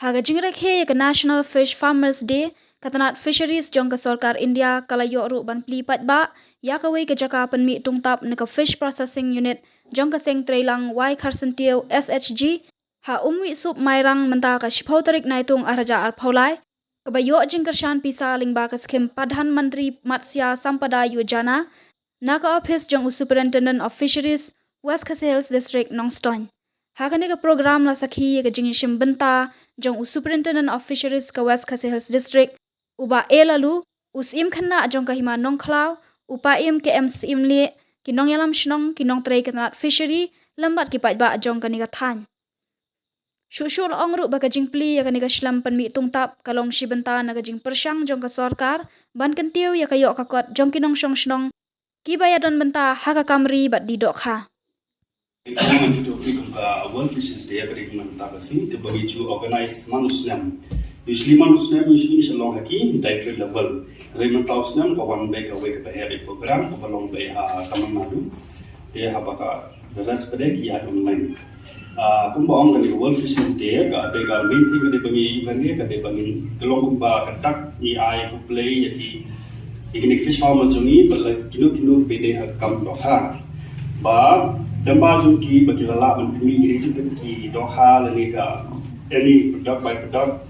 Haga jingrekhe ke National Fish Farmers Day katanat fisheries jong ke Sarkar India kala yok ru ban pli pat ba ya kawe ke Jaka penmi Tungtap ne ke fish processing unit jong ke seng trailang y Kharsentiu SHG ha umwi sup mairang menta ka shipau tarik naitung araja ar phaulai ke ba yok jing kershan pisa lingba ke skim Pradhan Mantri Matsya Sampada Yojana na ka office jong Superintendent of Fisheries West Khasi Hills District Nongstoin. Hakane ke program la sakhi ke jingishim benta jong Superintendent of Fisheries ke West Khasi Hills District uba lalu usim khanna jong ka hima nongklau upa im ke im le ki nong yalam shnong ki nong trei kanat fishery lambat ki pai ba jong ka ni ka than shushul ongru ba ka jingpli ya ka ni ka shlam panmi Tungtap kalong shi benta na ka jing persyang jong ka sarkar ban kentiu ya ka yok ka kot jong ki nong shong shnong ki bayadon benta haka kamri bat di dok ha. World Fishes Day Khasi bagi to organize manusnam. Usually manusnam usually along haki dietary level. Rementau kawan baik awak ke program kawan baik Tamil Nadu. Dia baka the rest pada dia online. Kumbang kali World Fishes Day ka ada main thing kita bagi event ni kita bagi kelong kumba ketak ni ai play jadi ini fish farmers ni kinu beda kam doha. Ba Damba junki bagi lala menteri gereja ki doha lagi ka any product by product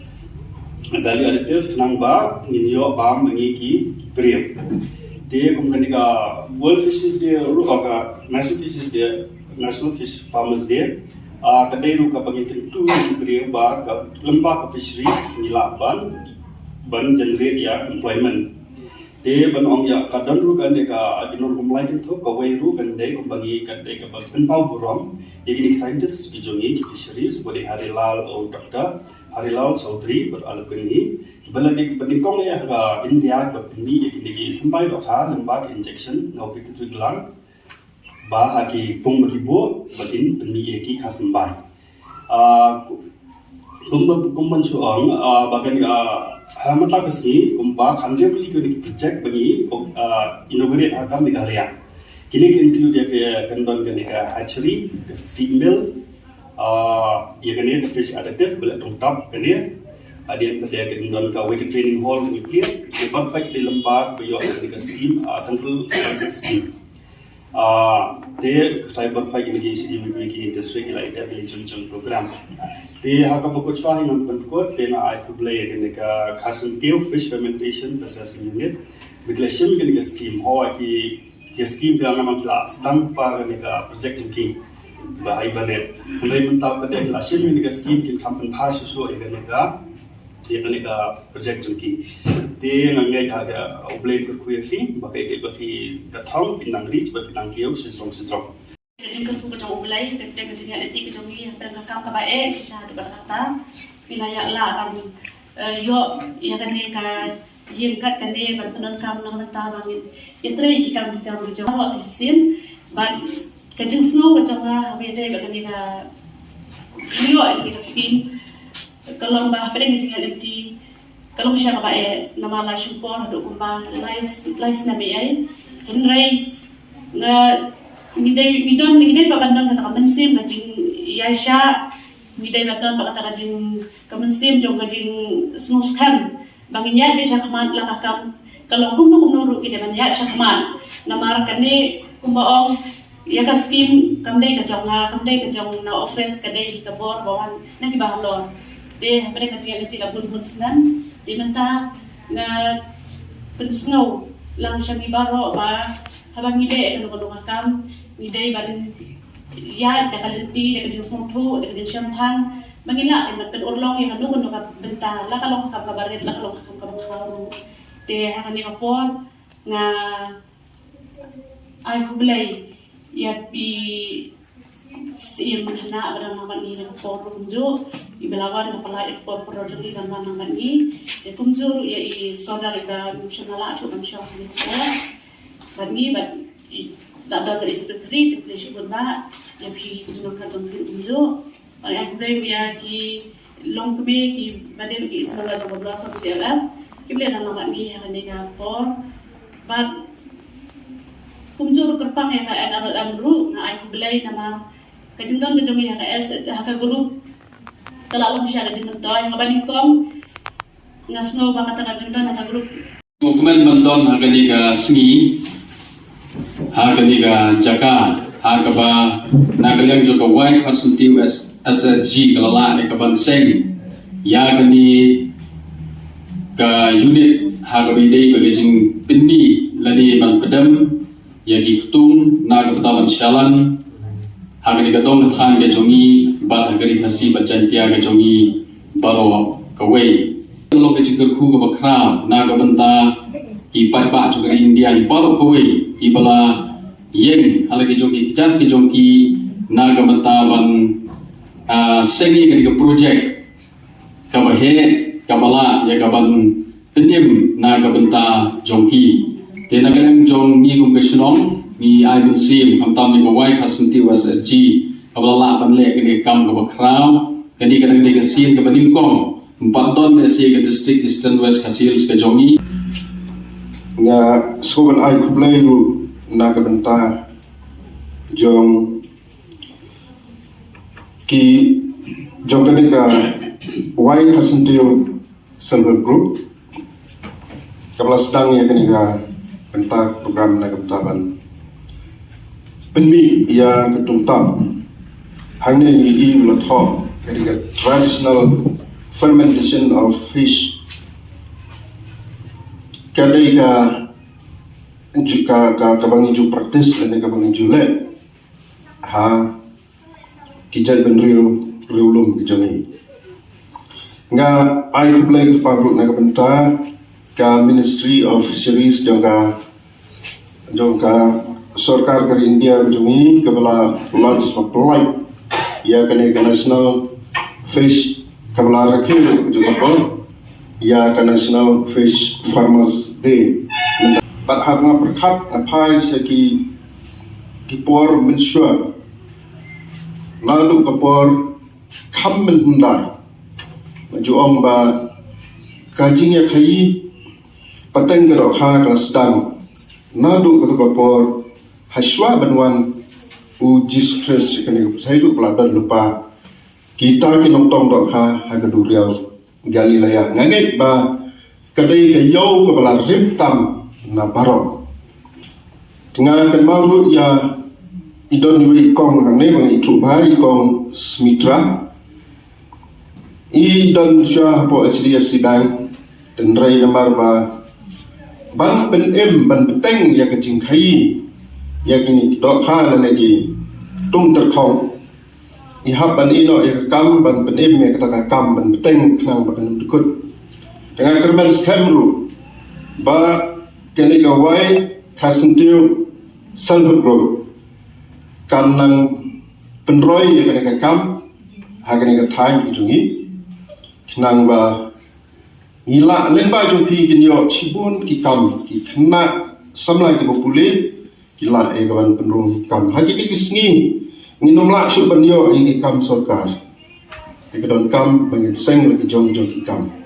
value additives kenang ba ninyo ba mengi ki priam te kumkani ka World Fishes Day ru ka National Fish Farmers Day kadai ru ka bagi tentu priam ba ka lembah ka fisheries ban generate ya employment te ban ong ya kadang ru kan deka adinon kumlai kan tho ka wei ru kan dei kumbagi kan dei ka ban pau burom ekini scientist ki jongi ki fisheries boleh harilal o doktor harilal chaudhary ber alapeni bala dek Nyngkong ya ka India ka pini ekini ki sampai dokha lamba ki injection no pitu tu gelang ba aki pung bagi bo batin peni ki khasambai kumban suang bagan Hamata Khasi kumba khandre beli ke project bagi inaugurate hakam Meghalaya. Kini include dia ke kandang ke hatchery, ke female, ia kene fish additive bela Tungtap kene. Ada dia kandang ke weight training hall nuclear. Sebab fact di lembag bayo ke scheme central scheme. Dia cyber fact ini jadi bagi industri kita establishment program. Dia haka pokok swah yang bentukut tena ai kublai kene ka Kharsentiu fish fermentation processing unit regulation kene ka scheme ho ki scheme ka nama kila stamp pa kene ka project king bahai banet mulai mentap ka regulation kene ka scheme kin kampan phas so kene ka project king dia ngangai ada oblate ko kuifi bakai ke bafi ka thong pinang reach bafi nang kiau sisong Jingkar ku kacang ulai, kacang letik kacang ni, perangkat kau kabae, sisa ada berkata, wilayah lah kan, yo, ya kan ni kan, jingkat kan ni, kan penon kam nak mentah bangin, itu lagi kita bicara awak sesin, but kacang snow kacang lah, beda kan ni kan, yo ini kasih, kalau bah perang kacang letik, kalau siapa kabae, nama lah syukur, ada kumbang, lais nabi ay, kenrai, Midai babandang kata kemensim kajing yasha midai babandang kata kajing kemensim jong kajing snuskan banginya be syakmat lakakam kalau kumnu nuru kita banyak syakmat namar kane kumbaong ya ka scheme kamdai kajong na office kadai kabor bawan nagi bahalor de pada kajing ini tidak bun senan di menta na pensnau lang syami baro ba habang ide kan kam ide barin ya dakalenti dakalenti sumpu dakalenti champagne mangila kan pen urlong yang anu kan benta la kalong kam kabaret la kalong kam kabaru te hakani apor nga ai kublai ya pi si mana ada nama ni na por kunjo ibelawan na pala por project ni kan nama ni e kunjo ya i saudara ka nasional atau nasional ni bagi ada dari seperti itu benda yang kita kan tunjuk yang boleh dia ki long kebe ki badai ki sebagai sebuah sosial kita lihat nama ni yang ada for but kumjur kerpang yang ada dulu nah aku beli nama kejengkang kejengkang yang ada grup kalau long siya gajin mentoy ngabani kom ngasno ba kata gajin dan ka grup Movement Bandon hagani ka Singi, hagani ka Jaka, hagaba nagalang jo ka White Constitutive SSG kalala ka ban Saiñ, yagani ka unit hagabi day bagajing pinni lani ban pedam, yagi kutung nagabatawan shalan, hagani ka dong than ka jongi, bat hagani Khasi bajantia ka jongi baro kaway. Kalau kita kerku ke bakram, naga benda ipai pak juga India ipai koi, ibala yen, halagi joki kicat ki joki naga benda ban sengi ke projek, kabahe kabala ya kaban penim naga benda joki, dia naga yang jong ni kum kesenong ni Ivan Sim, hamtam ni kawai kasunti wasji, kabala ban le ke kam ke bakram, kini kadang dia kesin ke Nyngkong. Bandon desi ke district Eastern West Khasi ke jongi nga soban ai kublai ru na ka benta jong ki jong ka wai hasuntiu self group kabla sedang ya kaniga benta program na ka benta ban penmi ya ke Tungtap hanya i ula tho kaniga traditional fermentation of fish. Kadai ka bangi ju practice dan ka bangi ju le ha kijai ben riulum kijani. Nga ai kublai ka paru na ka benta ka Ministry of Fisheries jongka Sarkar ka India bijungi ka bala launch of polite ya kane ka National Fish Kabla rakhir juga pun ya ke National Fish Farmers Day. Pat harga perkat apai seki kipor mensure lalu kipor kam mendai majuong ba kajinya kai pateng gerok ha kelas sedang lalu kipor haswa banwan ujis fresh kene saya lu peladan lupa kita kinong-tong dok ha hagaduriaw Galilea ngangit ba kadai kayaw kabala rimtam na barok dengan kenmalu ya idon yu ikong hangne bang itu ba ikong smitra idon syah po HDFC Bank dan rai namar ba ban pen ban peteng ya kecing kai ya kini dok ha na lagi tung terkong ihap ban ino kam ban penim ya kata kam ban peteng kang ban dukut dengan kermen skemru ba kini kawai kasentiu self-growth kanang penroy ya kini kam hagani ka time ijungi kinang ba ngila lemba joki kinyo chibun ki kam ki kena samlai ki popule kila e kawan penrung ki kam hagi ki sngi nginom la syuk banyo i kam sarkar. Ikadon kam bangin seng lagi jong ki kam.